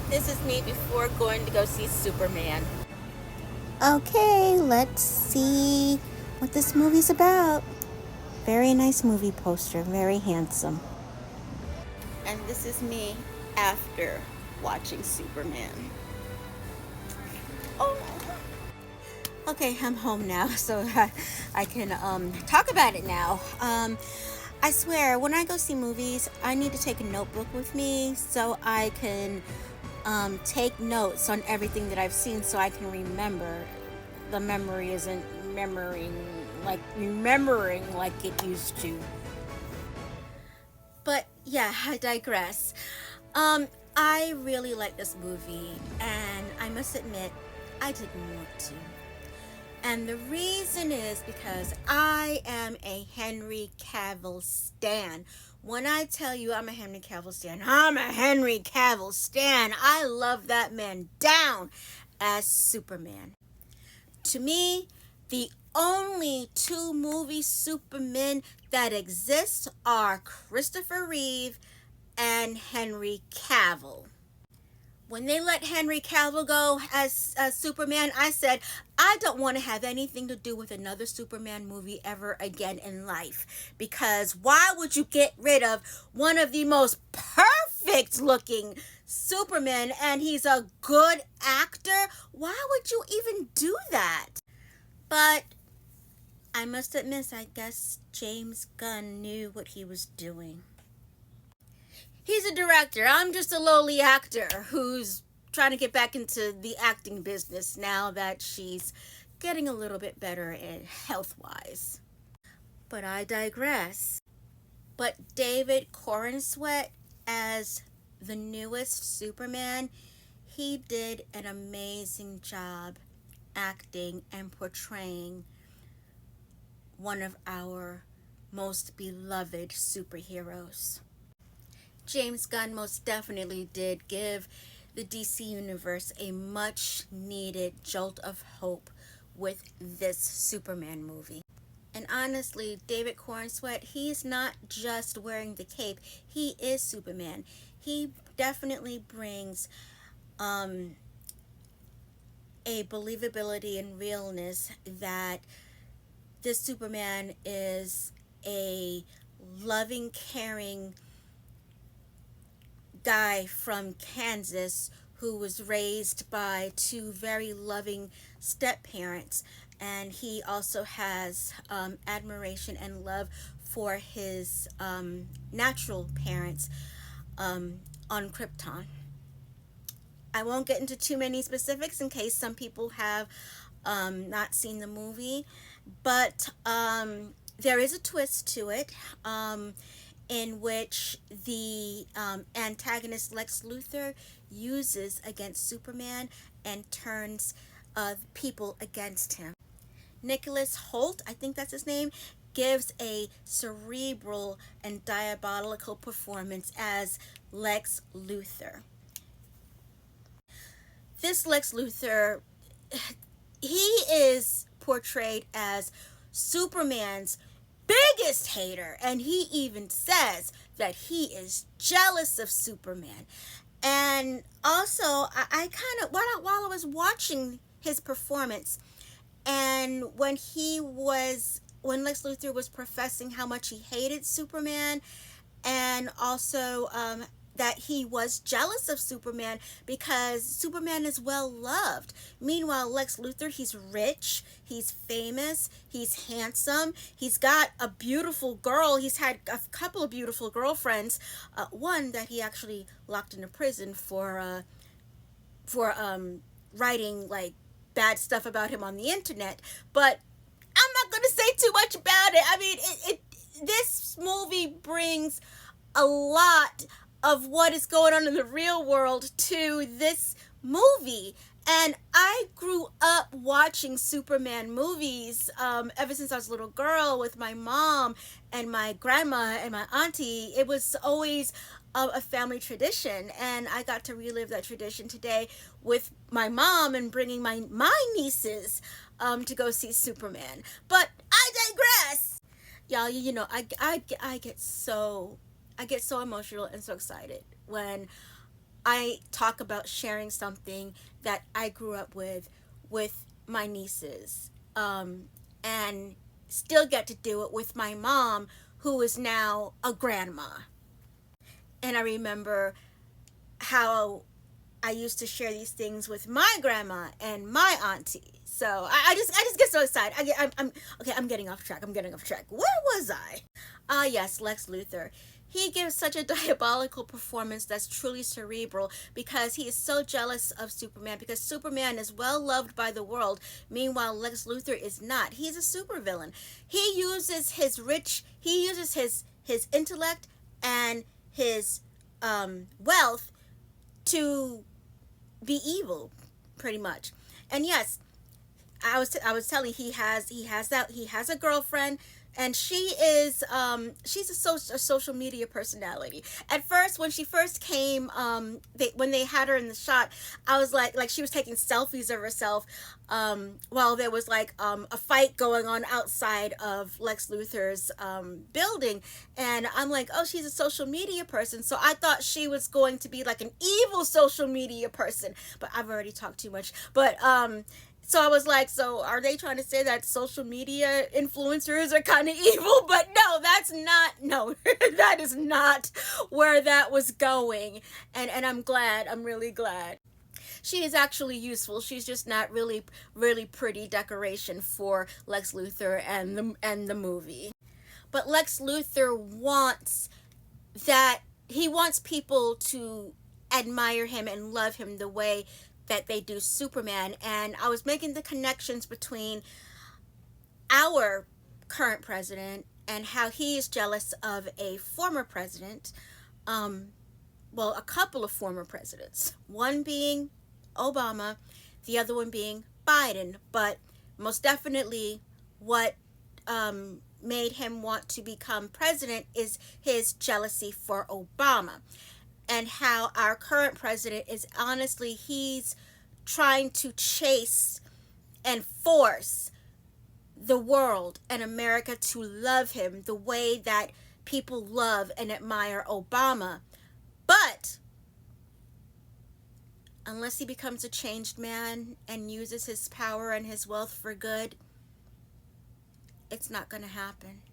This is me before going to go see Superman. Okay, let's see what this movie's about. Very nice movie poster, very handsome. And this is me after watching Superman. Oh no. Okay, I'm home now, so I can talk about it now. I swear, when I go see movies, I need to take a notebook with me so I can take notes on everything that I've seen so I can remember. The memory isn't remembering like it used to. But yeah, I digress. I really like this movie, and I must admit, I didn't want to. And the reason is because I am a Henry Cavill stan. When I tell you I'm a Henry Cavill stan, I'm a Henry Cavill stan. I love that man down as Superman. To me, the only two movie Supermen that exist are Christopher Reeve and Henry Cavill. When they let Henry Cavill go as Superman, I said, I don't want to have anything to do with another Superman movie ever again in life. Because why would you get rid of one of the most perfect looking Supermen, and he's a good actor? Why would you even do that? But I must admit, I guess James Gunn knew what he was doing. He's a director. I'm just a lowly actor who's trying to get back into the acting business now that she's getting a little bit better in health-wise. But I digress. But David Corenswet as the newest Superman, he did an amazing job acting and portraying one of our most beloved superheroes. James Gunn most definitely did give the DC Universe a much needed jolt of hope with this Superman movie. And honestly, David Cornsweet, he's not just wearing the cape, he is Superman. He definitely brings a believability and realness that this Superman is a loving, caring guy from Kansas who was raised by two very loving step parents, and he also has admiration and love for his natural parents on Krypton. I won't get into too many specifics in case some people have not seen the movie, but there is a twist to it. In which the antagonist Lex Luthor uses against Superman and turns people against him. Nicholas Hoult, I think that's his name, gives a cerebral and diabolical performance as Lex Luthor. This Lex Luthor, he is portrayed as Superman's biggest hater, and he even says that he is jealous of Superman. And also, I kind of while I was watching his performance, and when Lex Luthor was professing how much he hated Superman, and also that he was jealous of Superman because Superman is well loved. Meanwhile, Lex Luthor, he's rich, he's famous, he's handsome, he's got a beautiful girl, he's had a couple of beautiful girlfriends, one that he actually locked into prison for writing like bad stuff about him on the internet. But I'm not going to say too much about it. I mean, this movie brings a lot of what is going on in the real world to this movie. And I grew up watching Superman movies ever since I was a little girl with my mom and my grandma and my auntie. It was always a family tradition, and I got to relive that tradition today with my mom and bringing my nieces to go see Superman. But I digress. Y'all, you know, I get so emotional and so excited when I talk about sharing something that I grew up with my nieces, and still get to do it with my mom, who is now a grandma. And I remember how I used to share these things with my grandma and my auntie. So I just get so excited. I'm okay. I'm getting off track. Where was I? Ah, yes, Lex Luthor. He gives such a diabolical performance that's truly cerebral because he is so jealous of Superman, because Superman is well loved by the world. Meanwhile, Lex Luthor is not. He's a supervillain. He uses his intellect and his wealth to be evil, pretty much. And yes, I was telling he has a girlfriend, and she's a social media personality. At first, when she first came, when they had her in the shot, I was like she was taking selfies of herself, while there was a fight going on outside of Lex Luthor's building, and I'm like, oh, she's a social media person, so I thought she was going to be like an evil social media person, but I've already talked too much, but so I was like, so are they trying to say that social media influencers are kind of evil? But no, that is not where that was going. And I'm really glad. She is actually useful. She's just not really, really pretty decoration for Lex Luthor and the movie. But Lex Luthor he wants people to admire him and love him the way that they do Superman. And I was making the connections between our current president and how he is jealous of a former president, a couple of former presidents, one being Obama, the other one being Biden. But most definitely what made him want to become president is his jealousy for Obama. And how our current president is honestly, he's trying to chase and force the world and America to love him the way that people love and admire Obama. But unless he becomes a changed man and uses his power and his wealth for good, it's not going to happen.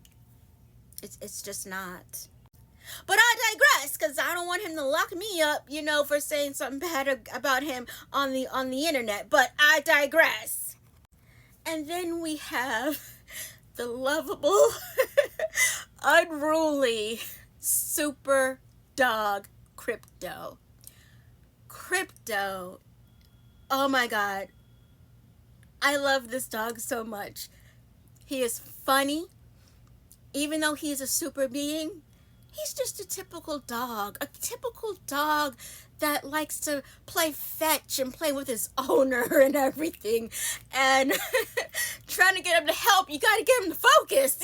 It's just not. But I digress, because I don't want him to lock me up, for saying something bad about him on the internet. But I digress. And then we have the lovable, unruly, super dog Krypto. Krypto. Oh my God. I love this dog so much. He is funny. Even though he's a super being, he's just a typical dog that likes to play fetch and play with his owner and everything. And trying to get him to help, you gotta get him to focus,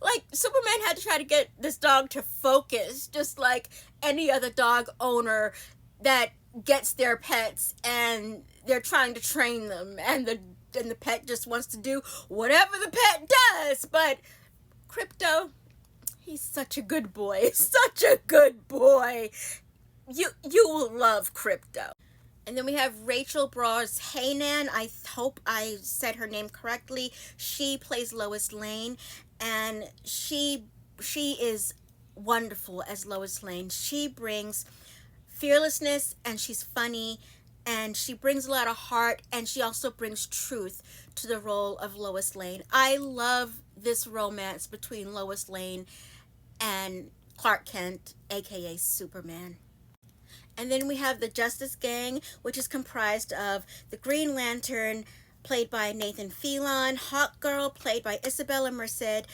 like Superman had to try to get this dog to focus, just like any other dog owner that gets their pets and they're trying to train them, and the pet just wants to do whatever the pet does. But Krypto, he's such a good boy. Such a good boy. You will love Krypto. And then we have Rachel Brosnahan. I hope I said her name correctly. She plays Lois Lane, and she is wonderful as Lois Lane. She brings fearlessness, and she's funny, and she brings a lot of heart, and she also brings truth to the role of Lois Lane. I love this romance between Lois Lane and Clark Kent, aka Superman. And then we have the Justice Gang, which is comprised of the Green Lantern, played by Nathan Fillion, Hawkgirl, played by Isabella Merced,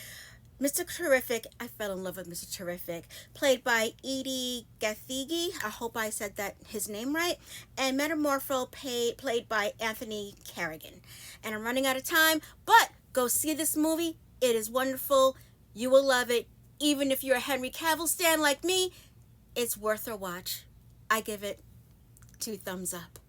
Mr. Terrific, I fell in love with Mr. Terrific, played by Edi Gathegi, I hope I said his name right, and Metamorpho, played by Anthony Carrigan. And I'm running out of time, but go see this movie. It is wonderful. You will love it. Even if you're a Henry Cavill stan like me, it's worth a watch. I give it 2 thumbs up.